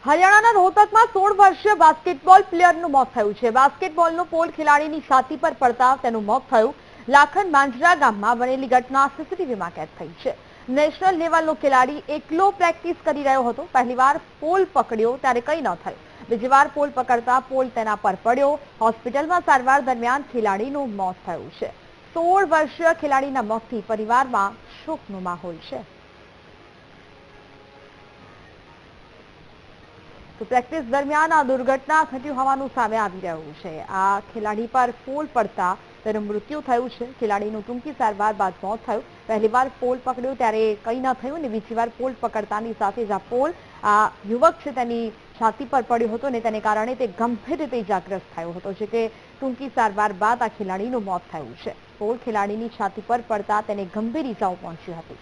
હરિયાણાના રોહતકમાં 16 વર્ષીય બાસ્કેટબોલ પ્લેયરનું મોત થયું છે। બાસ્કેટબોલનો પોલ ખેલાડીની છાતી પર પડતા તેનું મોત થયું। લાખન માંજરા ગામમાં બનેલી ઘટના સીસીટીવીમાં કેદ થઈ છે। નેશનલ લેવલનો ખેલાડી એકલો પ્રેક્ટિસ કરી રહ્યો હતો। પહેલીવાર પોલ પકડ્યો ત્યારે કંઈ ન થયું। બીજી વાર પોલ પકડતા પોલ તેના પર પડ્યો। હોસ્પિટલમાં સારવાર દરમિયાન ખેલાડીનું મોત થયું છે। 16 વર્ષીય ખેલાડીના મોતથી પરિવારમાં શોકનો માહોલ છે। તો પ્રેક્ટિસ દરમિયાન આ દુર્ઘટના ઘટી હોવાનું સામે આવી રહ્યું છે। આ ખેલાડી પર પોલ પડતા તેનું મૃત્યુ થયું છે। ખેલાડીનું ટૂંકી સારવાર બાદ મોત થયું। પહેલીવાર પોલ પકડ્યો ત્યારે કંઈ ન થયું અને બીજી વાર પોલ પકડતાની સાથે જ આ પોલ આ યુવક છે તેની છાતી પર પડ્યો હતો અને તેને કારણે તે ગંભીર રીતે ઇજાગ્રસ્ત થયો હતો, જે કે ટૂંકી સારવાર બાદ આ ખેલાડીનું મોત થયું છે। પોલ ખેલાડીની છાતી પર પડતા તેને ગંભીર ઇજાઓ પહોંચી હતી।